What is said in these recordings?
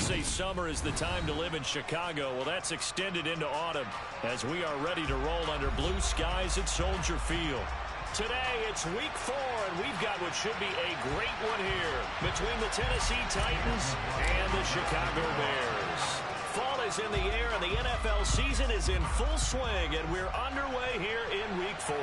say summer is the time to live in Chicago. Well, that's extended into autumn as we are ready to roll under blue skies at Soldier Field. Today, it's week 4, and we've got what should be a great one here between the Tennessee Titans and the Chicago Bears. Fall is in the air, and the NFL season is in full swing, and we're underway here in week 4.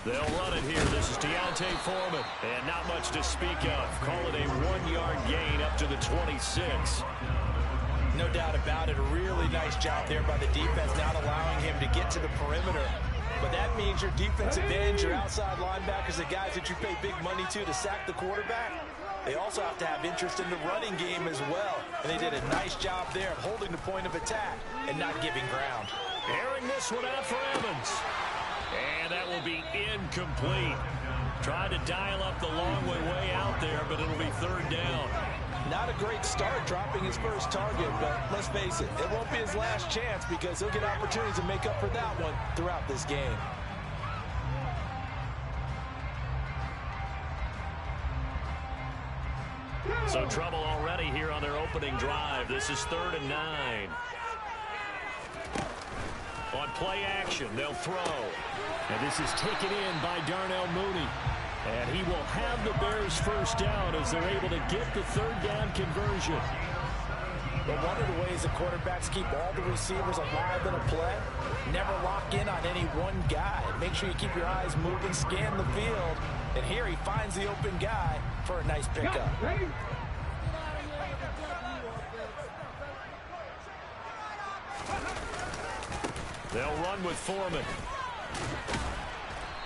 They'll run it here. This is Foreman. And not much to speak of. Call it a 1-yard gain up to the 26. No doubt about it. A really nice job there by the defense, not allowing him to get to the perimeter. But that means your defensive ends, your outside linebackers, the guys that you pay big money to sack the quarterback, they also have to have interest in the running game as well. And they did a nice job there of holding the point of attack and not giving ground. Airing this one out for Evans. And that will be incomplete. Tried to dial up the long way out there, but it'll be 3rd down. Not a great start dropping his first target, but let's face it, it won't be his last chance because he'll get opportunities to make up for that one throughout this game. So trouble already here on their opening drive. This is 3rd and 9. On play action, they'll throw. And this is taken in by Darnell Mooney. And he will have the Bears first down as they're able to get the 3rd down conversion. But one of the ways the quarterbacks keep all the receivers alive in a play, never lock in on any one guy. Make sure you keep your eyes moving, scan the field. And here he finds the open guy for a nice pickup. They'll run with Foreman.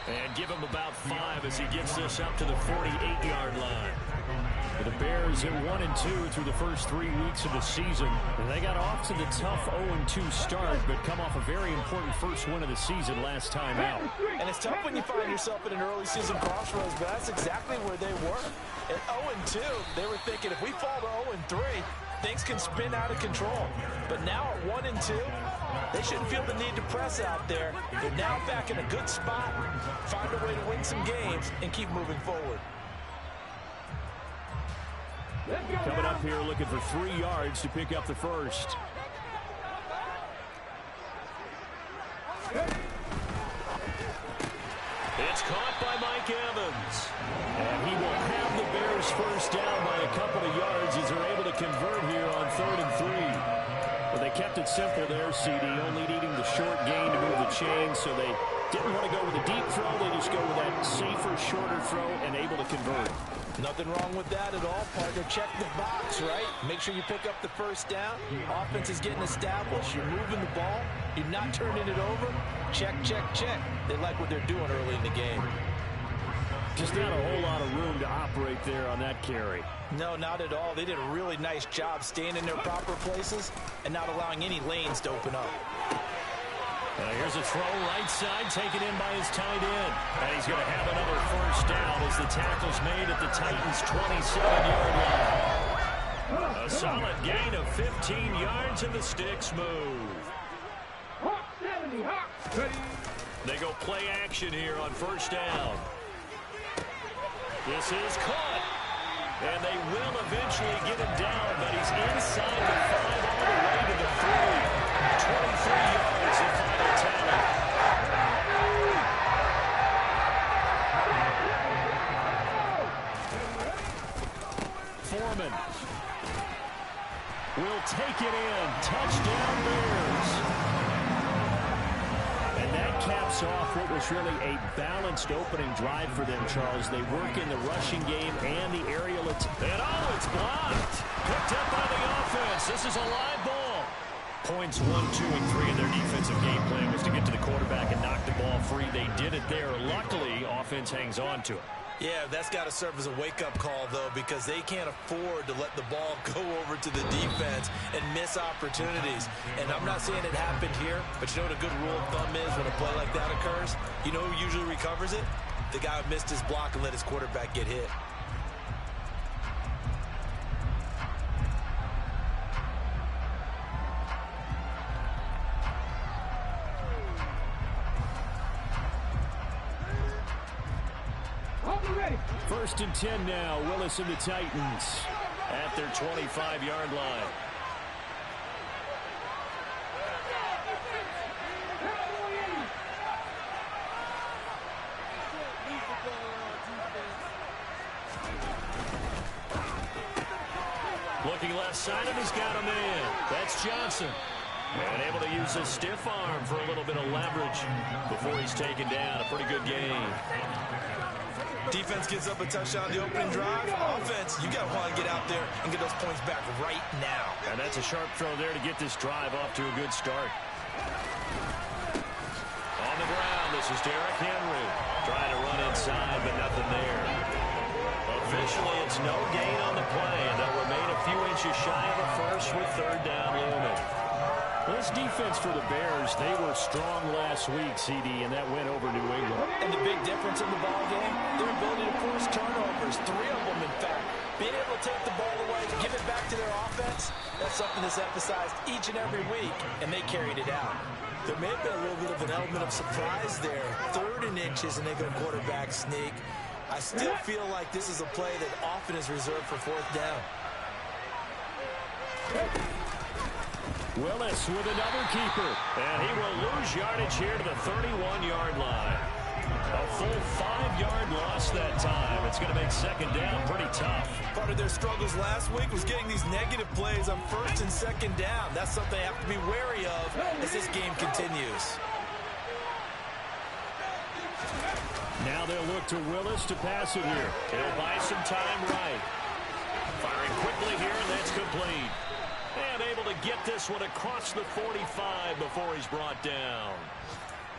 And give him about 5 as he gets this up to the 48-yard line. The Bears at 1-2 through the first 3 weeks of the season. And they got off to the tough 0-2 start, but come off a very important first win of the season last time out. And it's tough when you find yourself at an early season crossroads, but that's exactly where they were. At 0-2, they were thinking if we fall to 0-3, things can spin out of control. But now at 1-2, they shouldn't feel the need to press out there. They're now back in a good spot, find a way to win some games, and keep moving forward. Coming up here looking for 3 yards to pick up the first. It's caught by Mike Evans. And he will have the Bears first down by a couple of yards as they're able to convert here on 3rd and 3. But they kept it simple there, CD, only needing the short gain to move the chain, so they didn't want to go with a deep throw. They just go with that safer, shorter throw and able to convert. Nothing wrong with that at all, partner. Check the box, right? Make sure you pick up the first down. Offense is getting established. You're moving the ball. You're not turning it over. Check, check, check. They like what they're doing early in the game. Just not a whole lot of room to operate there on that carry. No, not at all. They did a really nice job staying in their proper places and not allowing any lanes to open up. Here's a throw right side taken in by his tight end. And he's going to have another first down as the tackle's made at the Titans' 27-yard line. A solid gain of 15 yards and the sticks move. They go play action here on first down. This is caught. And they will eventually get him down, but he's inside the 5 all the way to the 3. 23 yards the final tally. Foreman will take it in. Touchdown Bears. And that caps off what was really a balanced opening drive for them, Charles. They work in the rushing game and the aerial attack. And oh, it's blocked. Picked up by the offense. This is a live ball. Points 1, 2, and 3 in their defensive game plan was to get to the quarterback and knock the ball free. They did it there. Luckily, offense hangs on to it. Yeah, that's got to serve as a wake-up call, though, because they can't afford to let the ball go over to the defense and miss opportunities. And I'm not saying it happened here, but you know what a good rule of thumb is when a play like that occurs? You know who usually recovers it? The guy who missed his block and let his quarterback get hit. First and 10 now. Willis and the Titans at their 25-yard line. Looking left side, and he's got a man. That's Johnson. And able to use a stiff arm for a little bit of leverage before he's taken down. A pretty good game. Defense gives up a touchdown on the opening drive. Offense, you got to want to get out there and get those points back right now. And that's a sharp throw there to get this drive off to a good start. On the ground, this is Derrick Henry. Trying to run inside, but nothing there. Officially, it's no gain on the play, and they'll remain a few inches shy of a first with third down looming. Well, this defense for the Bears, they were strong last week, CD, and that went over New England. And the big difference in the ball game, their ability to force turnovers, 3 of them, in fact. Being able to take the ball away, give it back to their offense, that's something that's emphasized each and every week, and they carried it out. There may have been a little bit of an element of surprise there. 3rd and inches, and they go quarterback sneak. I still feel like this is a play that often is reserved for 4th down. Willis with another keeper, and he will lose yardage here to the 31-yard line. A full 5-yard loss that time. It's going to make 2nd down pretty tough. Part of their struggles last week was getting these negative plays on 1st and 2nd down. That's something they have to be wary of as this game continues. Now they'll look to Willis to pass it here. He'll buy some time right. Firing quickly here, and that's complete. And able to get this one across the 45 before he's brought down.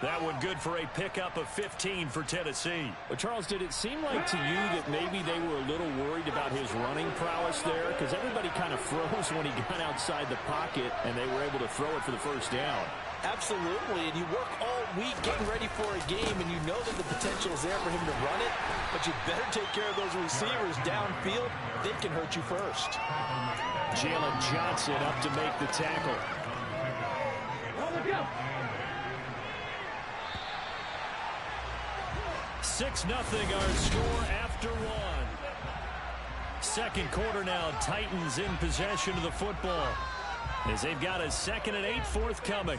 That one good for a pickup of 15 for Tennessee. Well, Charles, did it seem like to you that maybe they were a little worried about his running prowess there? Because everybody kind of froze when he got outside the pocket, and they were able to throw it for the first down. Absolutely, and you work all week getting ready for a game, and you know that the potential is there for him to run it, but you better take care of those receivers downfield. They can hurt you first. Jalen Johnson up to make the tackle. 6-0 our score after 1. 2nd quarter now, Titans in possession of the football as they've got a 2nd and 8 forthcoming.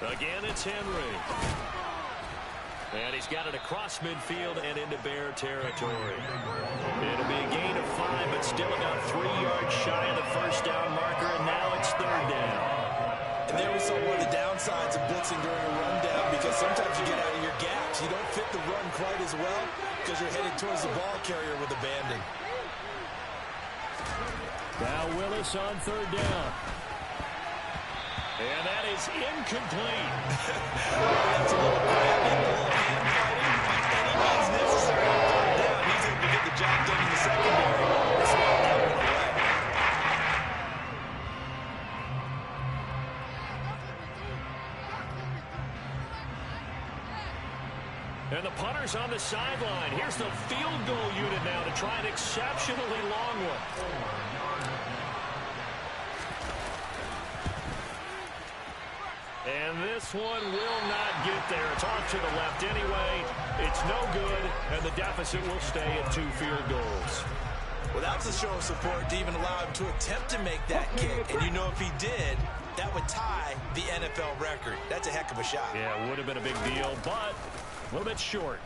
Again, it's Henry. And he's got it across midfield and into Bear territory. It'll be a gain of 5, but still about 3 yards shy of the first down marker, and now it's 3rd down. And there we saw one of the downsides of blitzing during a rundown, because sometimes you get out of your gaps. You don't fit the run quite as well because you're headed towards the ball carrier with abandon. Now Willis on 3rd down. And that is incomplete. That's a little grabbing, a little hand fighting. Any means necessary on 3rd down. He's able to get the job done in the secondary. That's why that went away. And the punter's on the sideline. Here's the field goal unit now to try an exceptionally long one. And this one will not get there. It's off to the left anyway. It's no good, and the deficit will stay at 2 field goals. Well, that's a show of support to even allow him to attempt to make that kick. And you know if he did, that would tie the NFL record. That's a heck of a shot. Yeah, it would have been a big deal, but a little bit short.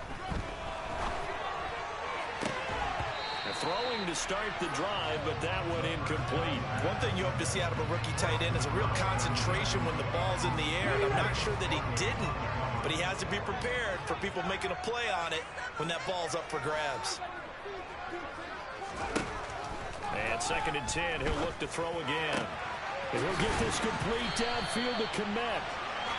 Throwing to start the drive, but that one incomplete. One thing you hope to see out of a rookie tight end is a real concentration when the ball's in the air, and I'm not sure that he didn't, but he has to be prepared for people making a play on it when that ball's up for grabs. And 2nd and 10. He'll look to throw again. And he'll get this complete downfield to Kmet.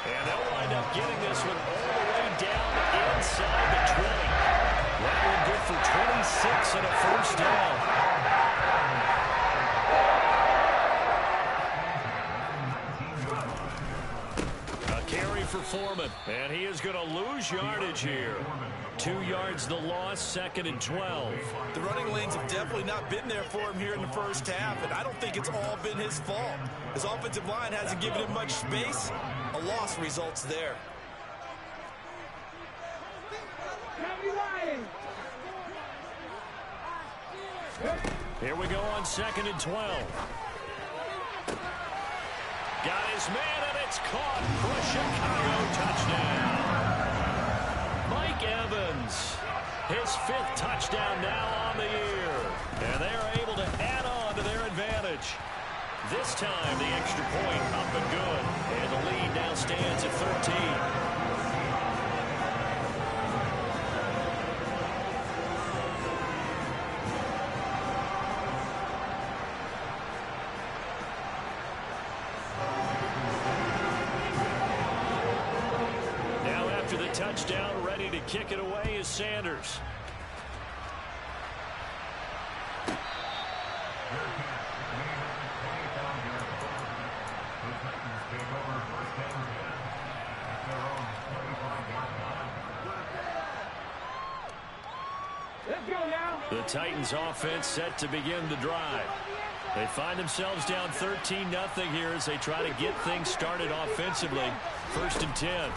And they'll wind up getting this one all the way down inside the 20. That one good for 26 and a first down. A carry for Foreman, and he is going to lose yardage here. 2 yards the loss, 2nd and 12. The running lanes have definitely not been there for him here in the first half, and I don't think it's all been his fault. His offensive line hasn't given him much space. A loss results there. Here we go on 2nd and 12. Got his man, and it's caught for a Chicago touchdown. Mike Evans, his 5th touchdown now on the year. And they are able to add on to their advantage. This time, the extra point up and good. And the lead now stands at 13. Touchdown, ready to kick it away is Sanders. The Titans offense set to begin the drive. They find themselves down 13-0 here as they try to get things started offensively. 1st and 10.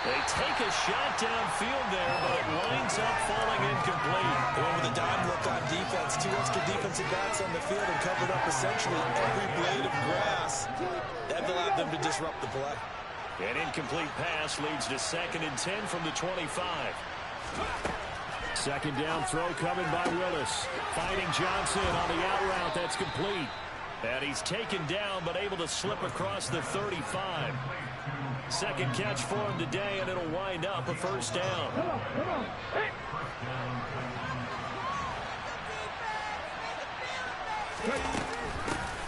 They take a shot downfield there, but it winds up falling incomplete. Going with a dime look on defense. 2 extra defensive backs on the field and covered up essentially every blade of grass. That allowed them to disrupt the play. An incomplete pass leads to 2nd and 10 from the 25. 2nd down throw coming by Willis. Fighting Johnson on the out route. That's complete. And he's taken down, but able to slip across the 35. 2nd catch for him today, and it'll wind up a first down.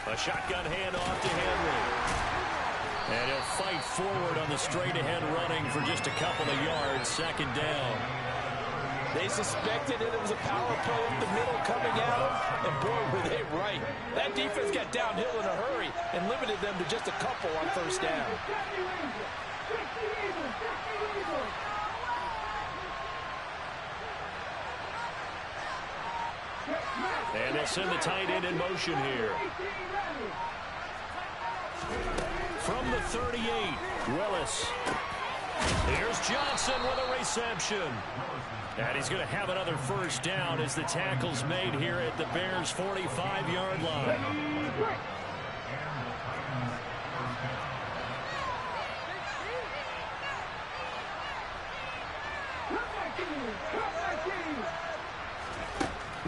A shotgun handoff to Henry. And he'll fight forward on the straight-ahead running for just a couple of yards. 2nd down. They suspected it was a power play up the middle coming out, and boy, were they right. That defense got downhill in a hurry and limited them to just a couple on 1st down. And they'll send the tight end in motion here. From the 38, Willis. Here's Johnson with a reception. And he's going to have another first down as the tackle's made here at the Bears' 45-yard line.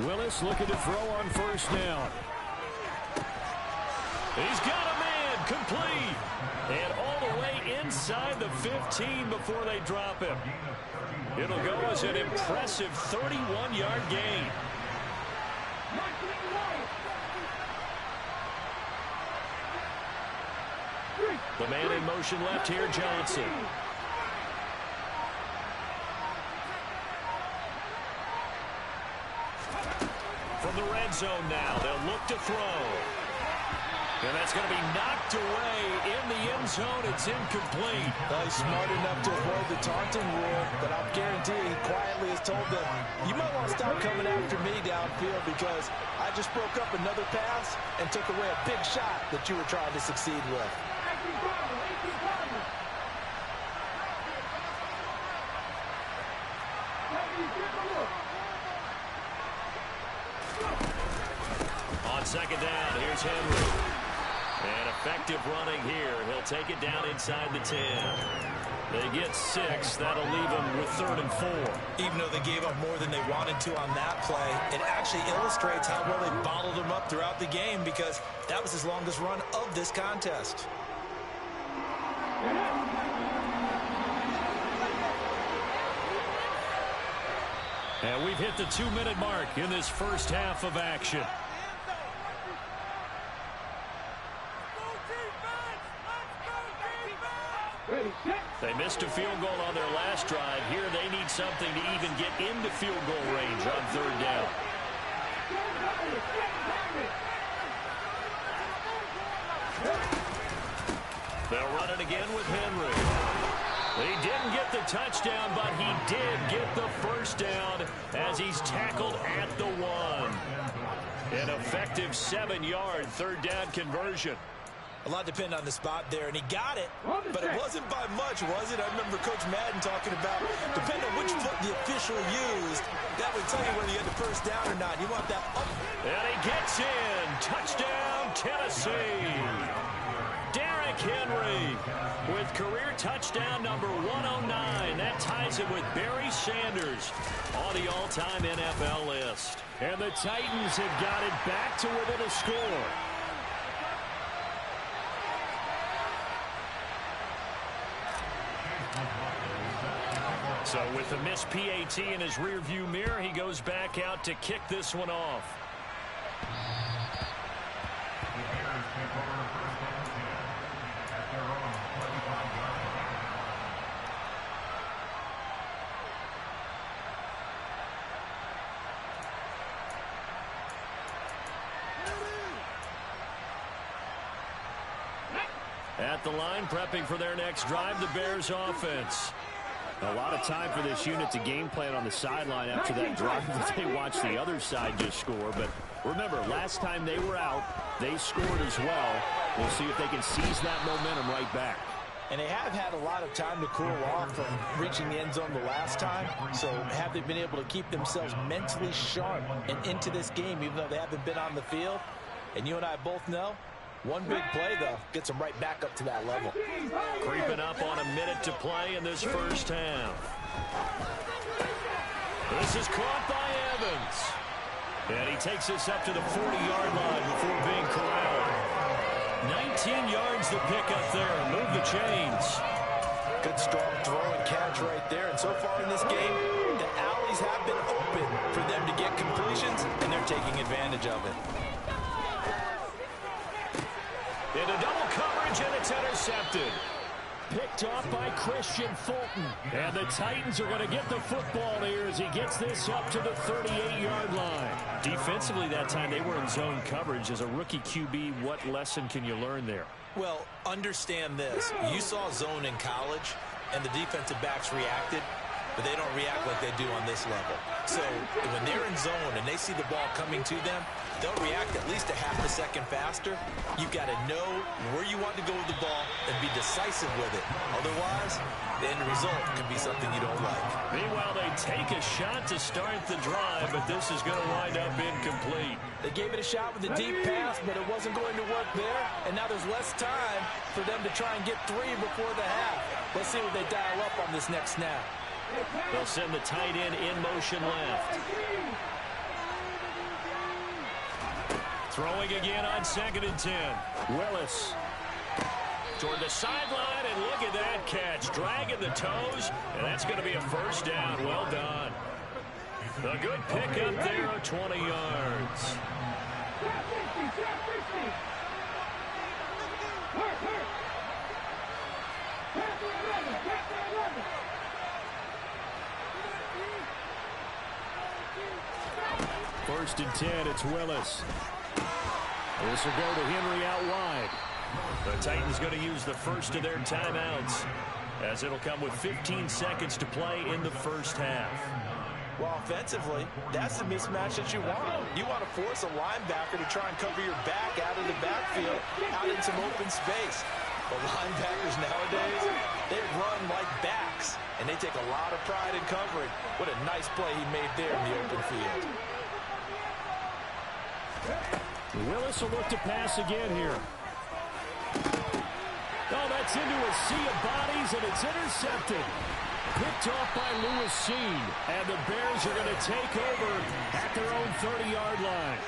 Willis looking to throw on 1st down. He's got a man, complete. And all the way inside the 15 before they drop him. It'll go as an impressive 31-yard gain. The man in motion left here, Johnson. From the red zone now, they'll look to throw. And that's going to be knocked away in the end zone. It's incomplete. He's smart enough to avoid the taunting rule, but I'll guarantee he quietly has told them, you might want to stop coming after me downfield because I just broke up another pass and took away a big shot that you were trying to succeed with. On 2nd down, here's Henry. And effective running here. He'll take it down inside the 10. They get 6. That'll leave them with 3rd and 4. Even though they gave up more than they wanted to on that play, it actually illustrates how well they bottled them up throughout the game because that was his longest run of this contest. And we've hit the 2-minute mark in this first half of action. They missed a field goal on their last drive. Here they need something to even get into field goal range on third down. They'll run it again with Henry. He didn't get the touchdown, but he did get the first down as he's tackled at the 1. An effective 7-yard third down conversion. A lot depended on the spot there, and he got it, but it wasn't by much, was it? I remember Coach Madden talking about, depending on which foot the official used, that would tell you whether you had the first down or not. You want that up. And he gets in. Touchdown, Tennessee. Derrick Henry with career touchdown number 109. That ties it with Barry Sanders on the all-time NFL list. And the Titans have got it back to within a score. So with the missed PAT in his rearview mirror, he goes back out to kick this one off. At the line, prepping for their next drive, the Bears offense. A lot of time for this unit to game plan on the sideline after that drive that they watched the other side just score. But remember, last time they were out, they scored as well. We'll see if they can seize that momentum right back. And they have had a lot of time to cool off from reaching the end zone the last time. So have they been able to keep themselves mentally sharp and into this game, even though they haven't been on the field? And you and I both know, one big play, though, gets them right back up to that level. Creeping up on a minute to play in this first half. This is caught by Evans. And he takes this up to the 40-yard line before being corralled. 19 yards the pick up there. Move the chains. Good strong throw and catch right there. And so far in this game, the alleys have been open for them to get completions, and they're taking advantage of it. Into double coverage, and it's intercepted. Picked off by Christian Fulton. And the Titans are going to get the football here as he gets this up to the 38-yard line. Defensively that time, they were in zone coverage. As a rookie QB, what lesson can you learn there? Well, understand this. You saw zone in college, and the defensive backs reacted, but they don't react like they do on this level. So when they're in zone and they see the ball coming to them, they'll react at least a half a second faster. You've got to know where you want to go with the ball and be decisive with it. Otherwise, the end result could be something you don't like. Meanwhile, they take a shot to start the drive, but this is going to wind up incomplete. They gave it a shot with a deep pass, but it wasn't going to work there. And now there's less time for them to try and get 3 before the half. Let's see what they dial up on this next snap. They'll send the tight end in motion left. Throwing again on 2nd and 10. Willis. Toward the sideline, and look at that catch. Dragging the toes, and that's going to be a first down. Well done. A good pick up there of 20 yards. First and 10, it's Willis. This will go to Henry out wide. The Titans going to use the first of their timeouts, as it'll come with 15 seconds to play in the first half. Well, offensively, that's the mismatch that you want. You want to force a linebacker to try and cover your back out of the backfield, out in some open space. But linebackers nowadays, they run like backs, and they take a lot of pride in covering. What a nice play he made there in the open field. Willis will look to pass again here. Oh, that's into a sea of bodies, and it's intercepted. Picked off by Lewis Seen, and the Bears are going to take over at their own 30-yard line.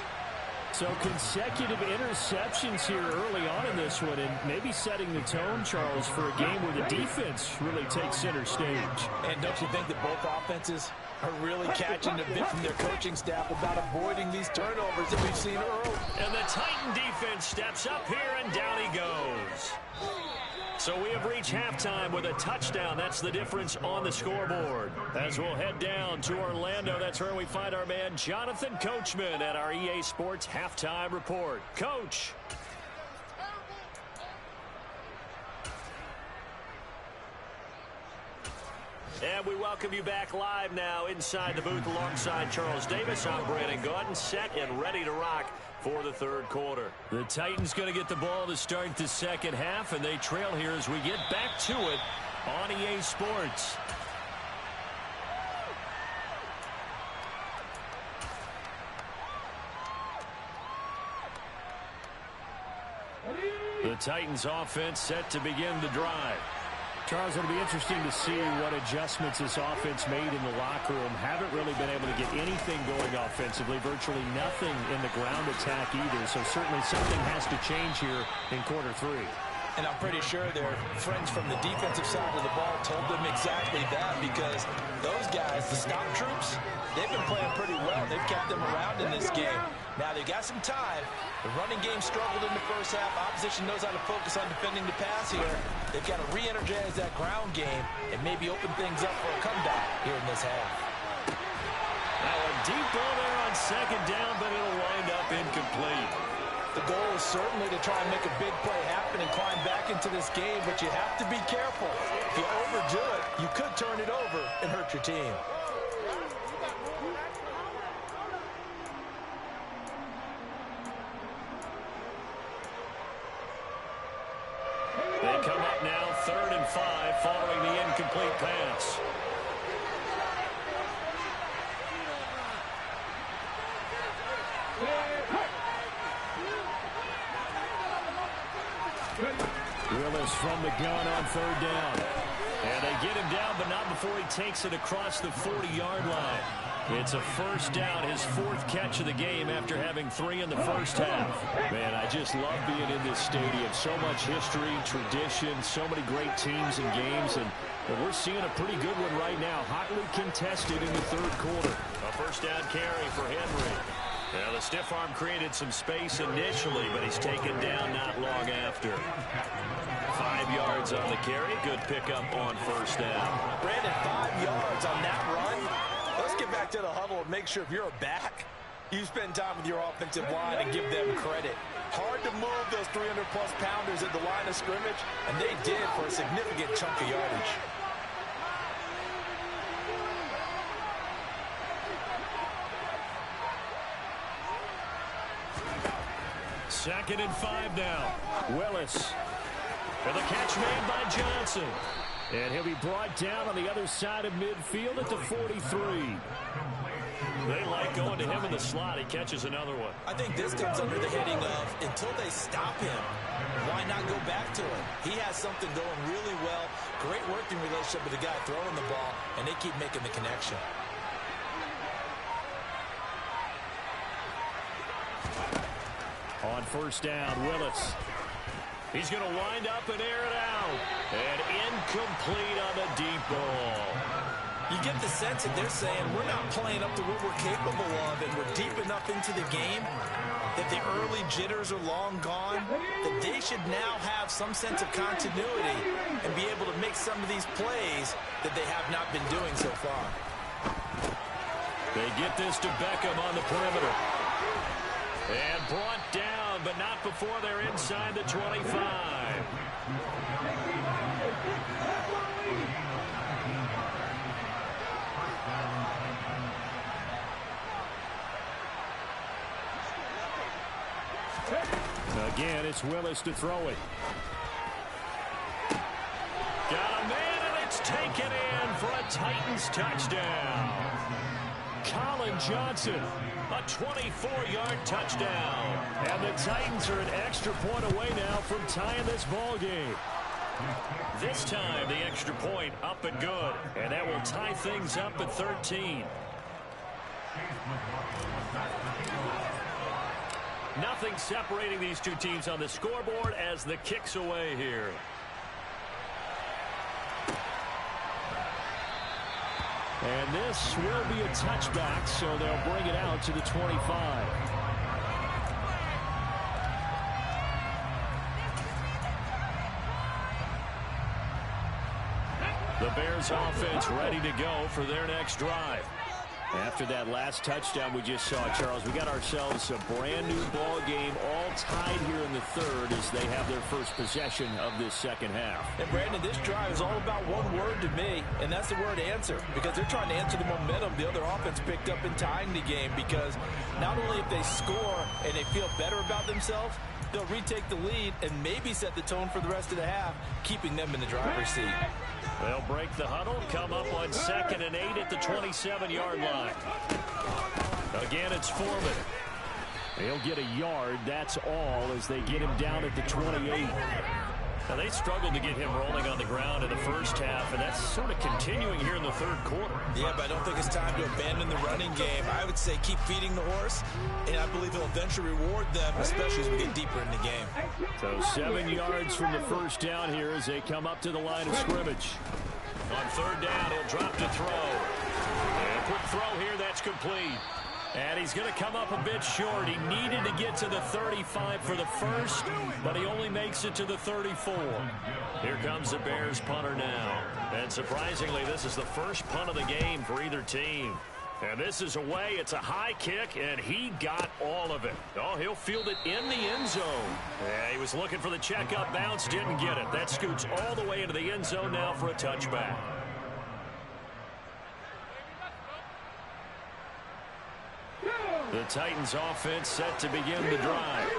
So consecutive interceptions here early on in this one, and maybe setting the tone, Charles, for a game where the defense really takes center stage. And don't you think that both offenses are really catching a bit from their coaching staff about avoiding these turnovers that we've seen early. And the Titan defense steps up here, and down he goes. So we have reached halftime with a touchdown. That's the difference on the scoreboard. As we'll head down to Orlando, that's where we find our man Jonathan Coachman at our EA Sports Halftime Report. Coach. And we welcome you back live now inside the booth alongside Charles Davis. I'm Brandon Gaudin, set and ready to rock for the third quarter. The Titans going to get the ball to start the second half, and they trail here as we get back to it on EA Sports. The Titans offense set to begin the drive. Charles, it'll be interesting to see what adjustments this offense made in the locker room. Haven't really been able to get anything going offensively, virtually nothing in the ground attack either. So certainly something has to change here in quarter three. And I'm pretty sure their friends from the defensive side of the ball told them exactly that, because those guys, the stop troops, they've been playing pretty well. They've kept them around in this game. Now they've got some time. The running game struggled in the first half. Opposition knows how to focus on defending the pass here. They've got to re-energize that ground game and maybe open things up for a comeback here in this half. Now a deep ball there on second down, but it'll wind up incomplete. The goal is certainly to try and make a big play happen and climb back into this game, but you have to be careful. If you overdo it, you could turn it over and hurt your team. They come up now, 3rd and 5, following the incomplete pass. Willis from the gun on 3rd down. And they get him down, but not before he takes it across the 40-yard line. It's a first down, his 4th catch of the game after having 3 in the first half. Man, I just love being in this stadium. So much history, tradition, so many great teams and games, and we're seeing a pretty good one right now. Hotly contested in the third quarter. A first down carry for Henry. Now the stiff arm created some space initially, but he's taken down not long after. 5 yards on the carry. Good pickup on first down. Brandon, 5 yards on that run. Let's get back to the huddle and make sure if you're a back, you spend time with your offensive line and give them credit. Hard to move those 300-plus pounders at the line of scrimmage, and they did for a significant chunk of yardage. Second and 5 now. Willis. And the catch made by Johnson. And he'll be brought down on the other side of midfield at the 43. They like going to him in the slot. He catches another one. I think this comes under the heading of, until they stop him, why not go back to him? He has something going really well. Great working relationship with the guy throwing the ball, and they keep making the connection. On first down, Willis. He's going to wind up and air it out. And incomplete on the deep ball. You get the sense that they're saying we're not playing up to what we're capable of, and we're deep enough into the game that the early jitters are long gone, that they should now have some sense of continuity and be able to make some of these plays that they have not been doing so far. They get this to Beckham on the perimeter. And brought down, but not before they're inside the 25. Again, it's Willis to throw it. Got a man, and it's taken in for a Titans touchdown. Colin Johnson, a 24-yard touchdown. And the Titans are an extra point away now from tying this ball game. This time, the extra point up and good. And that will tie things up at 13. Nothing separating these two teams on the scoreboard as the kick's away here. And this will be a touchback, so they'll bring it out to the 25. The Bears offense ready to go for their next drive. After that last touchdown we just saw, Charles, we got ourselves a brand new ball game, all tied here in the third as they have their first possession of this second half. And Brandon, this drive is all about one word to me, and that's the word answer, because they're trying to answer the momentum the other offense picked up in tying the game, because not only if they score and they feel better about themselves, they'll retake the lead and maybe set the tone for the rest of the half, keeping them in the driver's seat. They'll break the huddle, come up on 2nd and 8 at the 27-yard line. Again, it's Foreman. They'll get a yard, that's all, as they get him down at the 28. Now, they struggled to get him rolling on the ground in the first half, and that's sort of continuing here in the third quarter. Yeah, but I don't think it's time to abandon the running game. I would say keep feeding the horse, and I believe he'll eventually reward them, especially as we get deeper in the game. So 7 yards from the first down here as they come up to the line of scrimmage. On third down, he'll drop to throw. And a quick throw here, that's complete. And he's going to come up a bit short. He needed to get to the 35 for the first, but he only makes it to the 34. Here comes the Bears punter now. And surprisingly, this is the first punt of the game for either team. And this is away. It's a high kick, and he got all of it. Oh, he'll field it in the end zone. Yeah, he was looking for the checkup bounce, didn't get it. That scoots all the way into the end zone now for a touchback. The Titans offense set to begin the drive.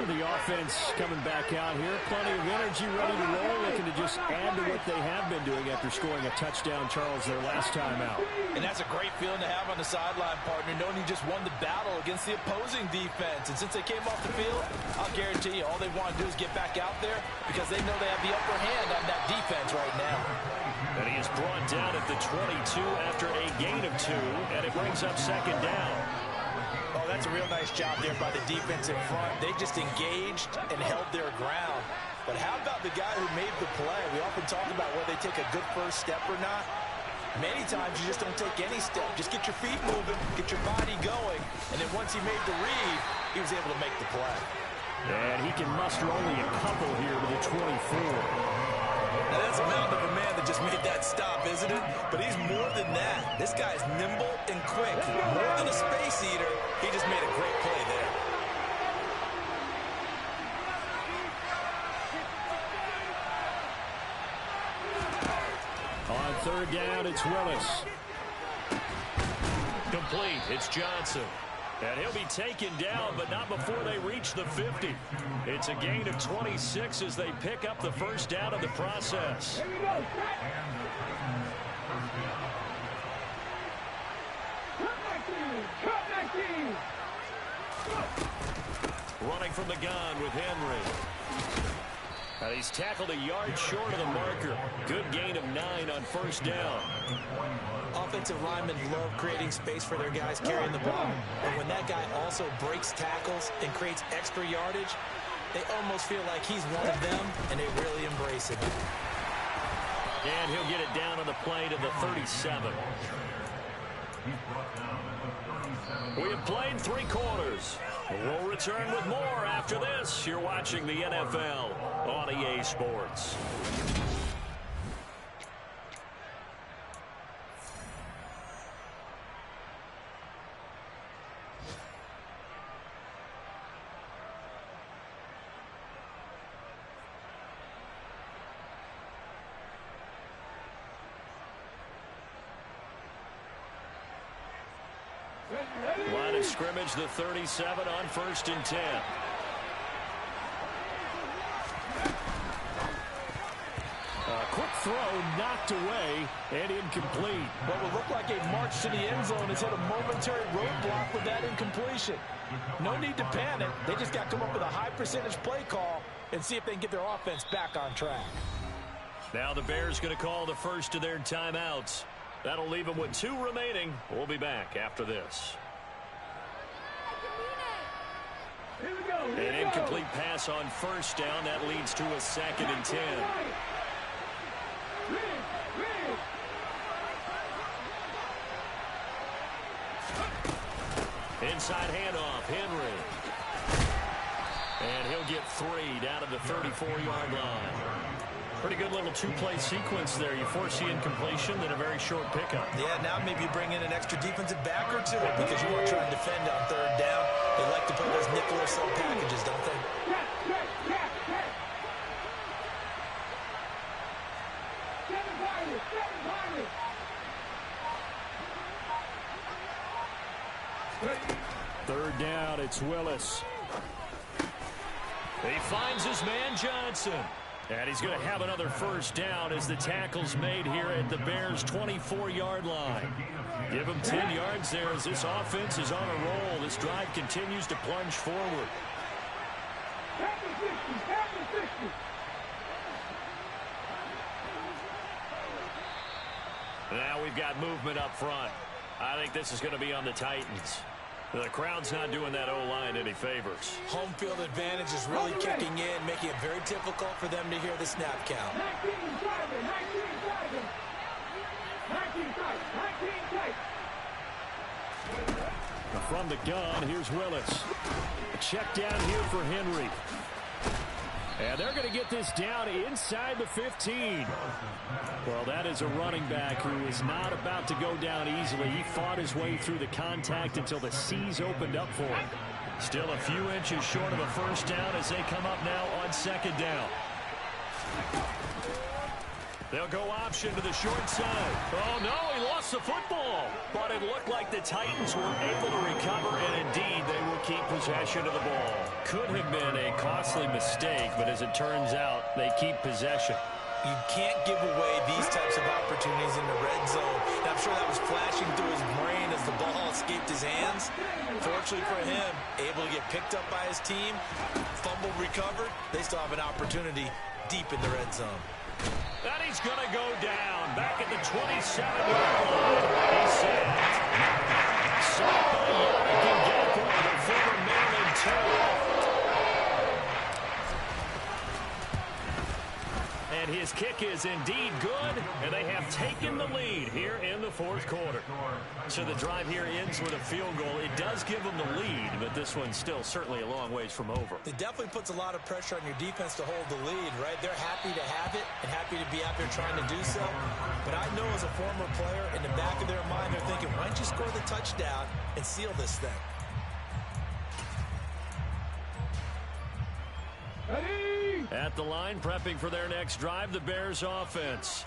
The offense coming back out here. Plenty of energy, ready to roll, looking to just add to what they have been doing after scoring a touchdown, Charles, their last time out. And that's a great feeling to have on the sideline, partner, knowing you just won the battle against the opposing defense. And since they came off the field, I'll guarantee you all they want to do is get back out there because they know they have the upper hand on that defense right now. And he is brought down at the 22 after a gain of 2, and it brings up second down. Oh, that's a real nice job there by the defense in front. They just engaged and held their ground. But how about the guy who made the play? We often talk about whether they take a good first step or not. Many times you just don't take any step. Just get your feet moving, get your body going, and then once he made the read, he was able to make the play. And he can muster only a couple here to the 24. Now that's a mountain of a man that just made that stop, isn't it? But he's more than that. This guy's nimble and quick. More than a space eater, he just made a great play there. On third down, it's Willis. Complete. It's Johnson. And he'll be taken down, but not before they reach the 50. It's a gain of 26 as they pick up the first down of the process. Running from the gun with Henry. And he's tackled a yard short of the marker. Good gain of 9 on first down. Offensive linemen love creating space for their guys carrying the ball. But when that guy also breaks tackles and creates extra yardage, they almost feel like he's one of them, and they really embrace it. And he'll get it down on the play to the 37. We have played 3 quarters. We'll return with more after this. You're watching the NFL on EA Sports. Line of scrimmage, the 37 on 1st and 10. A quick throw knocked away and incomplete. What will look like a march to the end zone has hit a momentary roadblock with that incompletion. No need to panic. They just got to come up with a high percentage play call and see if they can get their offense back on track. Now the Bears going to call the first of their timeouts. That'll leave them with 2 remaining. We'll be back after this. An incomplete pass on first down. That leads to a 2nd and 10. Inside handoff, Henry. And he'll get 3 down at the 34-yard line. Pretty good little two-play sequence there. You force the incompletion, then a very short pickup. Yeah, now maybe bring in an extra defensive back or two because you want to try and defend on third down. They like to play those nickel or sub packages, don't they? Third down, it's Willis. He finds his man Johnson. And he's going to have another first down as the tackle's made here at the Bears' 24-yard line. Give him 10 yards there as this offense is on a roll. This drive continues to plunge forward. Now we've got movement up front. I think this is going to be on the Titans. The crowd's not doing that O-line any favors. Home field advantage is really kicking in, making it very difficult for them to hear the snap count. From the gun, here's Willis. A check down here for Henry. And they're going to get this down inside the 15. Well, that is a running back who is not about to go down easily. He fought his way through the contact until the C's opened up for him. Still a few inches short of a first down as they come up now on second down. They'll go option to the short side. Oh, no, he lost the football. But it looked like the Titans were able to recover, and indeed, they will keep possession of the ball. Could have been a costly mistake, but as it turns out, they keep possession. You can't give away these types of opportunities in the red zone. And I'm sure that was flashing through his brain as the ball escaped his hands. Fortunately for him, able to get picked up by his team, fumble recovered. They still have an opportunity deep in the red zone. And he's going to go down back at the 27-yard line. He's sacked. Sacked by Yannick Ngakoue, the former Maryland Terror. And his kick is indeed good, and they have taken the lead here in the fourth quarter. So the drive here ends with a field goal. It does give them the lead, but this one's still certainly a long ways from over. It definitely puts a lot of pressure on your defense to hold the lead, right? They're happy to have it and happy to be out there trying to do so. But I know as a former player, in the back of their mind, they're thinking, why don't you score the touchdown and seal this thing? At the line, prepping for their next drive, the Bears offense.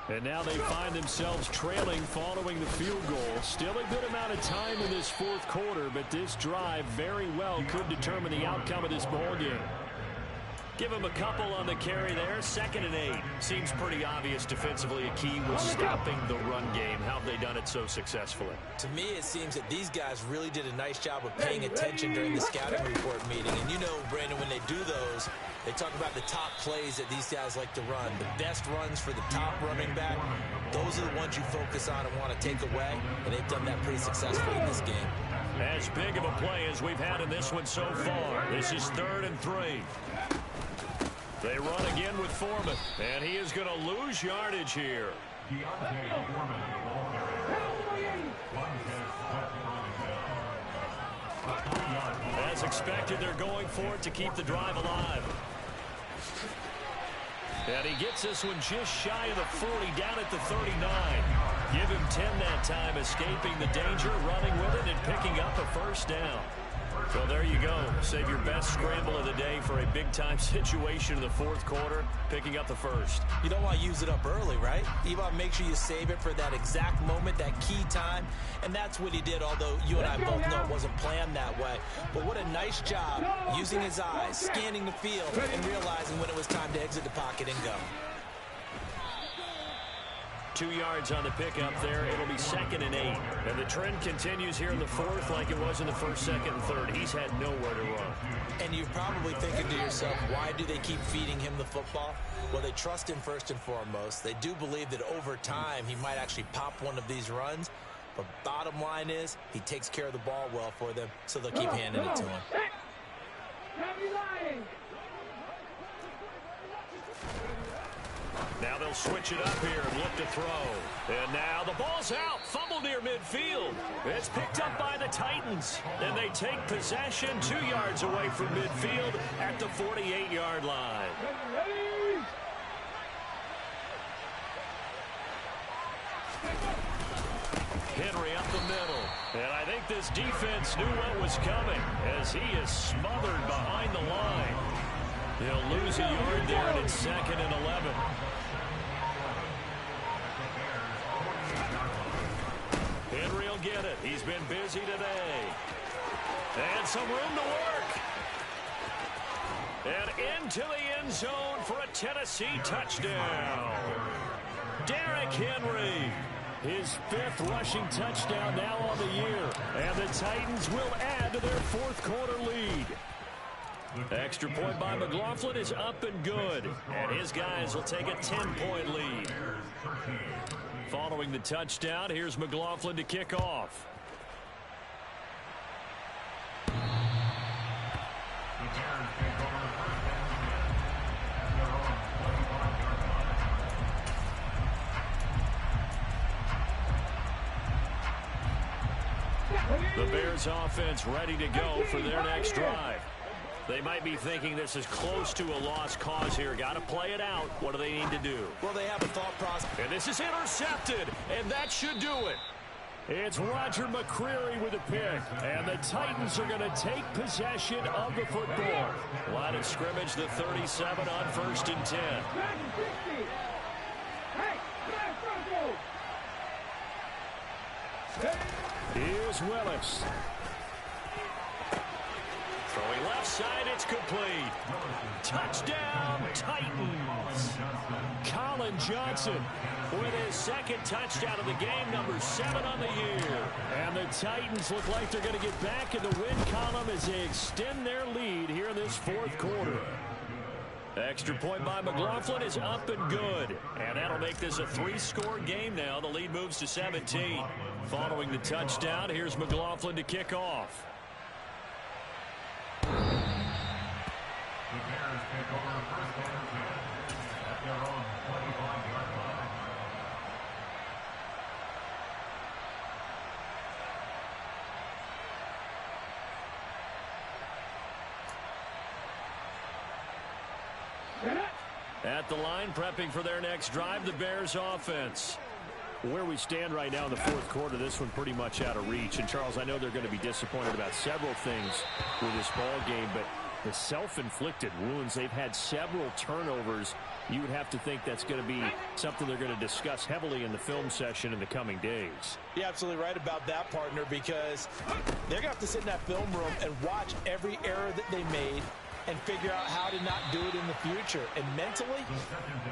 And now they find themselves trailing following the field goal. Still a good amount of time in this fourth quarter, but this drive very well could determine the outcome of this ball game. Give him a couple on the carry there. 2nd and 8. Seems pretty obvious defensively a key was stopping the run game. How have they done it so successfully? To me, it seems that these guys really did a nice job of paying attention during the scouting report meeting. And you know, Brandon, when they do those, they talk about the top plays that these guys like to run. The best runs for the top running back. Those are the ones you focus on and want to take away. And they've done that pretty successfully in this game. As big of a play as we've had in this one so far. This is 3rd and 3. They run again with Foreman, and he is going to lose yardage here. As expected, they're going for it to keep the drive alive. And he gets this one just shy of the 40, down at the 39. Give him 10 that time, escaping the danger, running with it, and picking up a first down. So there you go. Save your best scramble of the day for a big-time situation in the fourth quarter, picking up the first. You don't want to use it up early, right? You want to make sure you save it for that exact moment, that key time. And that's what he did, although you and I both know it wasn't planned that way. But what a nice job using his eyes, scanning the field, and realizing when it was time to exit the pocket and go. 2 yards on the pickup there. It'll be 2nd and 8. And the trend continues here in the fourth like it was in the first, second, and third. He's had nowhere to run. And you're probably thinking to yourself, why do they keep feeding him the football? Well, they trust him first and foremost. They do believe that over time he might actually pop one of these runs. But bottom line is he takes care of the ball well for them, so they'll keep handing it to him. Now they'll switch it up here and look to throw. And now the ball's out. Fumble near midfield. It's picked up by the Titans. And they take possession 2 yards away from midfield at the 48-yard line. Henry up the middle. And I think this defense knew what was coming as he is smothered behind the line. He'll lose a yard there, and it's 2nd and 11. Henry will get it. He's been busy today. And some room to work. And into the end zone for a Tennessee touchdown. Derrick Henry. His 5th rushing touchdown now on the year. And the Titans will add to their 4th quarter lead. Extra point by McLaughlin is up and good. And his guys will take a 10-point lead. Following the touchdown, here's McLaughlin to kick off. The Bears offense ready to go for their next drive. They might be thinking this is close to a lost cause here. Got to play it out. What do they need to do? Well, they have a thought process. And this is intercepted, and that should do it. It's Roger McCreary with a pick, and the Titans are going to take possession of the football. Line of scrimmage, the 37 on 1st and 10. Here's Willis. Throwing left side, it's complete. Touchdown, Titans. Colin Johnson with his 2nd touchdown of the game, number 7 on the year. And the Titans look like they're going to get back in the win column as they extend their lead here in this 4th quarter. Extra point by McLaughlin is up and good. And that'll make this a 3-score game now. The lead moves to 17. Following the touchdown, here's McLaughlin to kick off. The Bears take over the first down at their own 25-yard line. At the line, prepping for their next drive, the Bears offense. Where we stand right now in the 4th quarter, this one pretty much out of reach. And, Charles, I know they're going to be disappointed about several things with this ball game, but the self-inflicted wounds, they've had several turnovers. You would have to think that's going to be something they're going to discuss heavily in the film session in the coming days. You're absolutely right about that, partner, because they're going to have to sit in that film room and watch every error that they made and figure out how to not do it in the future. And mentally,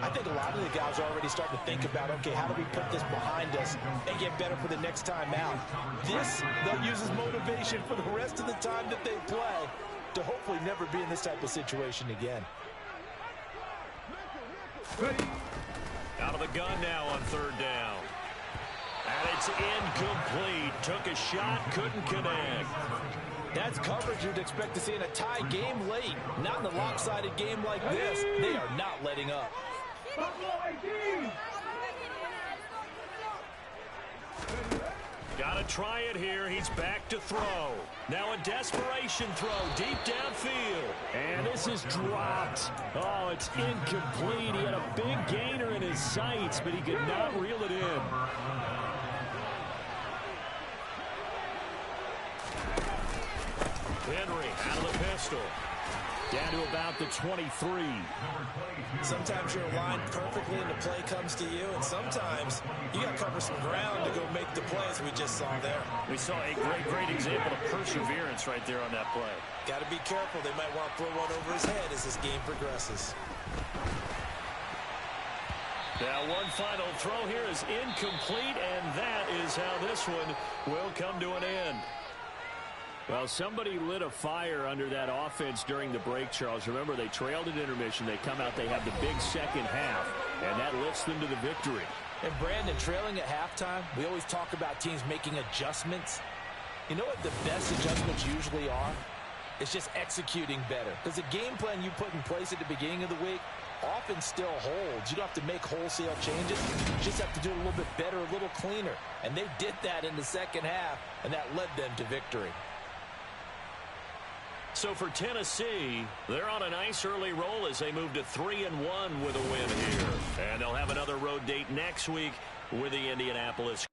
I think a lot of the guys are already starting to think about, okay, how do we put this behind us and get better for the next time out? This, they'll use as motivation for the rest of the time that they play to hopefully never be in this type of situation again. Out of the gun now on 3rd down. And it's incomplete. Took a shot, couldn't connect. That's coverage you'd expect to see in a tie game late. Not in a lopsided game like this. They are not letting up. Got to try it here. He's back to throw. Now a desperation throw deep downfield. And this is dropped. Oh, it's incomplete. He had a big gainer in his sights, but he could not reel it in. Henry out of the pistol. Down to about the 23. Sometimes you're aligned perfectly and the play comes to you, and sometimes you got to cover some ground to go make the play, as we just saw there. We saw a great example of perseverance right there on that play. Got to be careful. They might want to throw one over his head as this game progresses. Now one final throw here is incomplete, and that is how this one will come to an end. Well, somebody lit a fire under that offense during the break, Charles. Remember, they trailed at intermission. They come out, they have the big second half, and that lifts them to the victory. And, Brandon, trailing at halftime, we always talk about teams making adjustments. You know what the best adjustments usually are? It's just executing better. Because the game plan you put in place at the beginning of the week, often still holds. You don't have to make wholesale changes. You just have to do it a little bit better, a little cleaner. And they did that in the second half, and that led them to victory. So for Tennessee, they're on a nice early roll as they move to 3-1 with a win here. And they'll have another road date next week with the Indianapolis